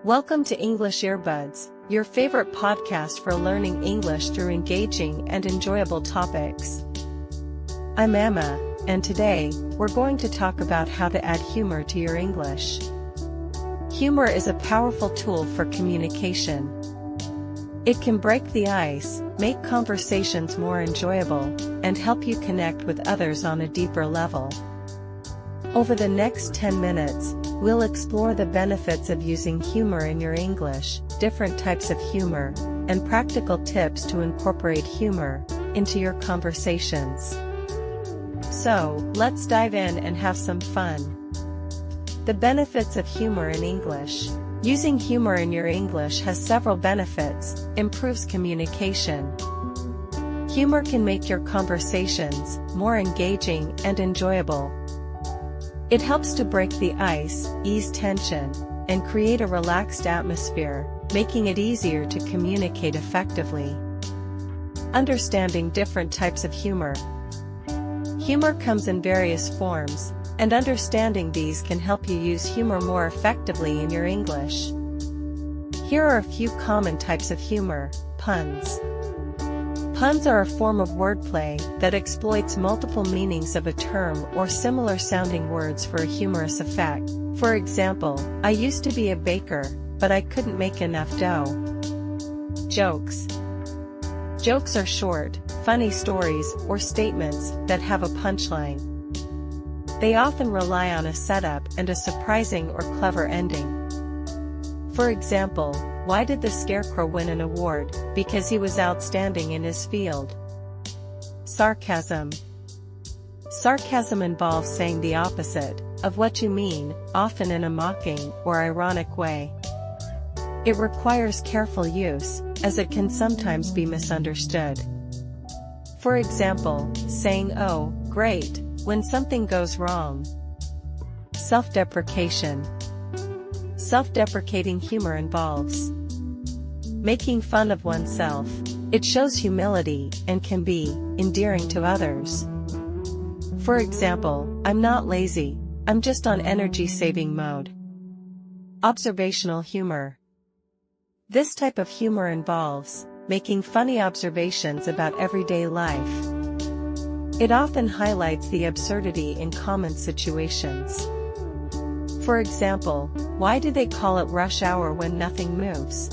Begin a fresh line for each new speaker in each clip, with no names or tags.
Welcome to English Earbuds, your favorite podcast for learning English through engaging and enjoyable topics. I'm Emma, and today, we're going to talk about how to add humor to your English. Humor is a powerful tool for communication. It can break the ice, make conversations more enjoyable, and help you connect with others on a deeper level. Over the next 10 minutes, we'll explore the benefits of using humor in your English, different types of humor, and practical tips to incorporate humor into your conversations. So, let's dive in and have some fun. The benefits of humor in English. Using humor in your English has several benefits. Improves communication. Humor can make your conversations more engaging and enjoyable. It helps to break the ice, ease tension, and create a relaxed atmosphere, making it easier to communicate effectively. Understanding different types of humor. Humor comes in various forms, and understanding these can help you use humor more effectively in your English. Here are a few common types of humor. Puns. Puns are a form of wordplay that exploits multiple meanings of a term or similar-sounding words for a humorous effect. For example, I used to be a baker, but I couldn't make enough dough. Jokes. Jokes are short, funny stories or statements that have a punchline. They often rely on a setup and a surprising or clever ending. For example, why did the Scarecrow win an award? Because he was outstanding in his field. Sarcasm. Sarcasm involves saying the opposite of what you mean, often in a mocking or ironic way. It requires careful use, as it can sometimes be misunderstood. For example, saying "oh, great," when something goes wrong. Self-deprecation. Self-deprecating humor involves making fun of oneself. It shows humility and can be endearing to others. For example, I'm not lazy, I'm just on energy-saving mode. Observational humor. This type of humor involves making funny observations about everyday life. It often highlights the absurdity in common situations. For example, why do they call it rush hour when nothing moves?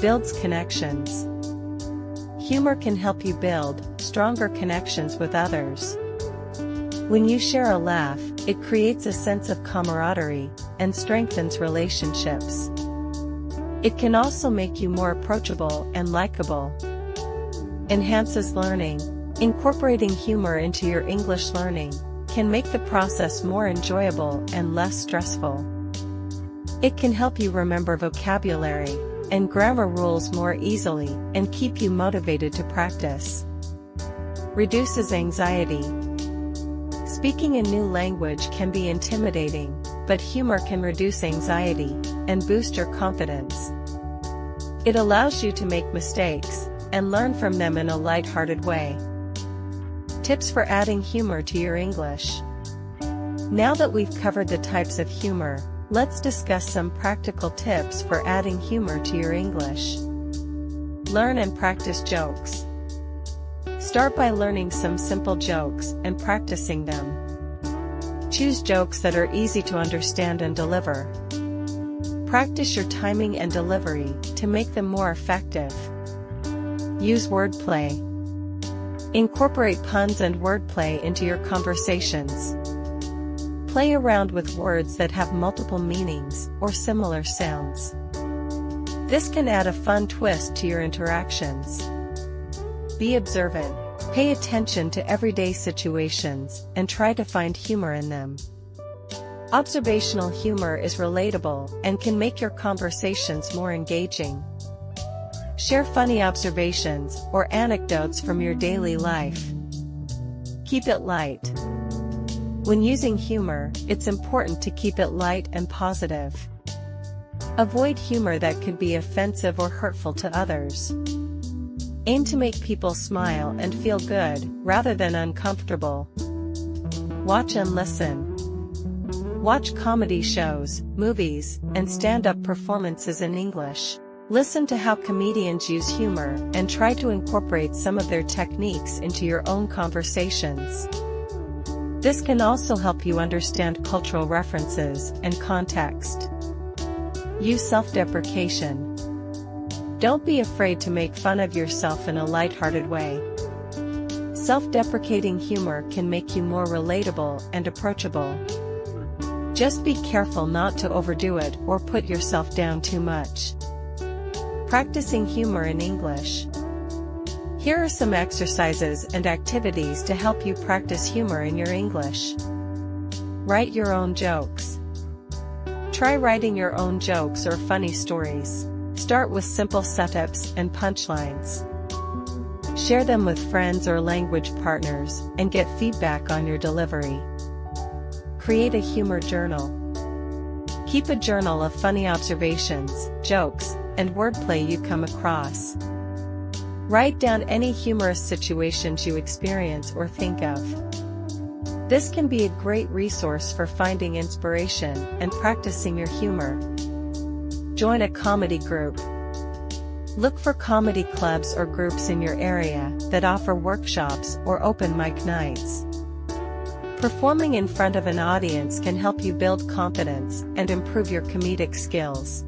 Builds connections. Humor can help you build stronger connections with others. When you share a laugh, it creates a sense of camaraderie and strengthens relationships. It can also make you more approachable and likable. Enhances learning. Incorporating humor into your English learning can make the process more enjoyable and less stressful. It can help you remember vocabulary and grammar rules more easily and keep you motivated to practice. Reduces anxiety. Speaking a new language can be intimidating, but humor can reduce anxiety and boost your confidence. It allows you to make mistakes and learn from them in a light-hearted way. Tips for adding humor to your English. Now that we've covered the types of humor, let's discuss some practical tips for adding humor to your English. Learn and practice jokes. Start by learning some simple jokes and practicing them. Choose jokes that are easy to understand and deliver. Practice your timing and delivery to make them more effective. Use wordplay. Incorporate puns and wordplay into your conversations. Play around with words that have multiple meanings or similar sounds. This can add a fun twist to your interactions. Be observant. Pay attention to everyday situations and try to find humor in them. Observational humor is relatable and can make your conversations more engaging. Share funny observations or anecdotes from your daily life. Keep it light. When using humor, it's important to keep it light and positive. Avoid humor that could be offensive or hurtful to others. Aim to make people smile and feel good, rather than uncomfortable. Watch and listen. Watch comedy shows, movies, and stand-up performances in English. Listen to how comedians use humor and try to incorporate some of their techniques into your own conversations. This can also help you understand cultural references and context. Use self-deprecation. Don't be afraid to make fun of yourself in a lighthearted way. Self-deprecating humor can make you more relatable and approachable. Just be careful not to overdo it or put yourself down too much. Practicing humor in English. Here are some exercises and activities to help you practice humor in your English. Write your own jokes. Try writing your own jokes or funny stories. Start with simple setups and punchlines. Share them with friends or language partners and get feedback on your delivery. Create a humor journal. Keep a journal of funny observations, jokes, and wordplay you come across. Write down any humorous situations you experience or think of. This can be a great resource for finding inspiration and practicing your humor. Join a comedy group. Look for comedy clubs or groups in your area that offer workshops or open mic nights. Performing in front of an audience can help you build confidence and improve your comedic skills.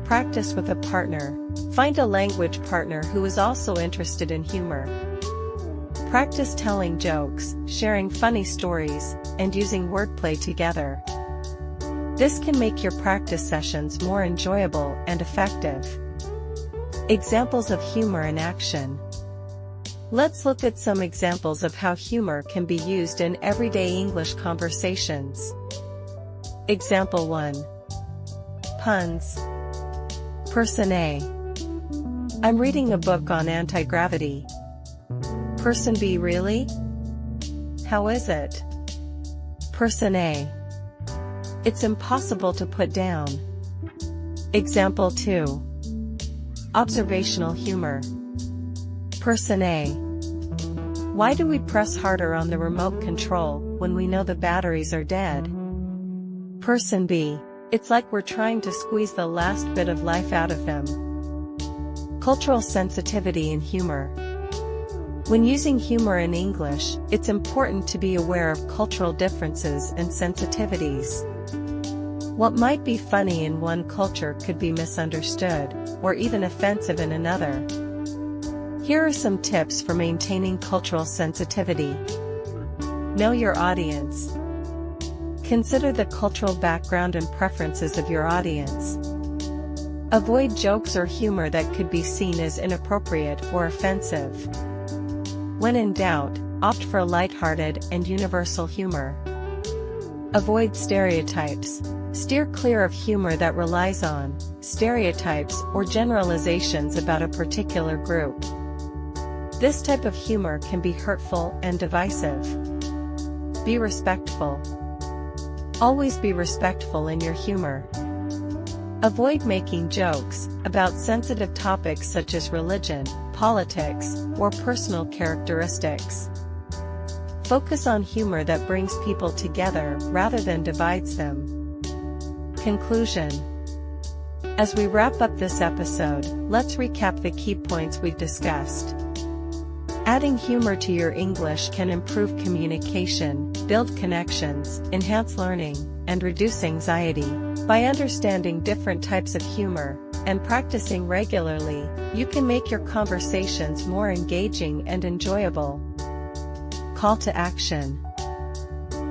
Practice with a partner. Find a language partner who is also interested in humor. Practice telling jokes, sharing funny stories, and using wordplay together. This can make your practice sessions more enjoyable and effective. Examples of humor in action. Let's look at some examples of how humor can be used in everyday English conversations. Example 1. Puns. Person A. I'm reading a book on anti-gravity. Person B. Really? How is it? Person A. It's impossible to put down. Example 2. Observational humor. Person A. Why do we press harder on the remote control when we know the batteries are dead? Person B. It's like we're trying to squeeze the last bit of life out of them. Cultural sensitivity and humor. When using humor in English, it's important to be aware of cultural differences and sensitivities. What might be funny in one culture could be misunderstood, or even offensive in another. Here are some tips for maintaining cultural sensitivity. Know your audience. Consider the cultural background and preferences of your audience. Avoid jokes or humor that could be seen as inappropriate or offensive. When in doubt, opt for lighthearted and universal humor. Avoid stereotypes. Steer clear of humor that relies on stereotypes or generalizations about a particular group. This type of humor can be hurtful and divisive. Be respectful. Always be respectful in your humor. Avoid making jokes about sensitive topics such as religion, politics, or personal characteristics. Focus on humor that brings people together rather than divides them. Conclusion. As we wrap up this episode, let's recap the key points we've discussed. Adding humor to your English can improve communication, build connections, enhance learning, and reduce anxiety. By understanding different types of humor and practicing regularly, you can make your conversations more engaging and enjoyable. Call to action.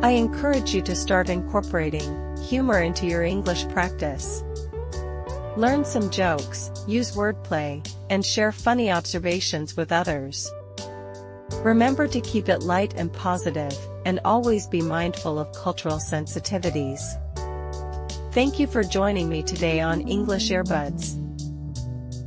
I encourage you to start incorporating humor into your English practice. Learn some jokes, use wordplay, and share funny observations with others. Remember to keep it light and positive, and always be mindful of cultural sensitivities. Thank you for joining me today on English Earbuds.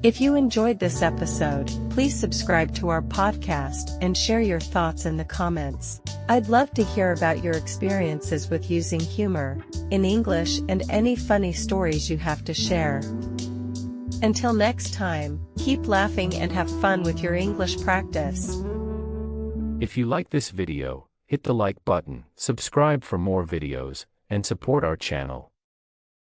If you enjoyed this episode, please subscribe to our podcast and share your thoughts in the comments. I'd love to hear about your experiences with using humor in English and any funny stories you have to share. Until next time, keep laughing and have fun with your English practice.
If you like this video, hit the like button, subscribe for more videos, and support our channel.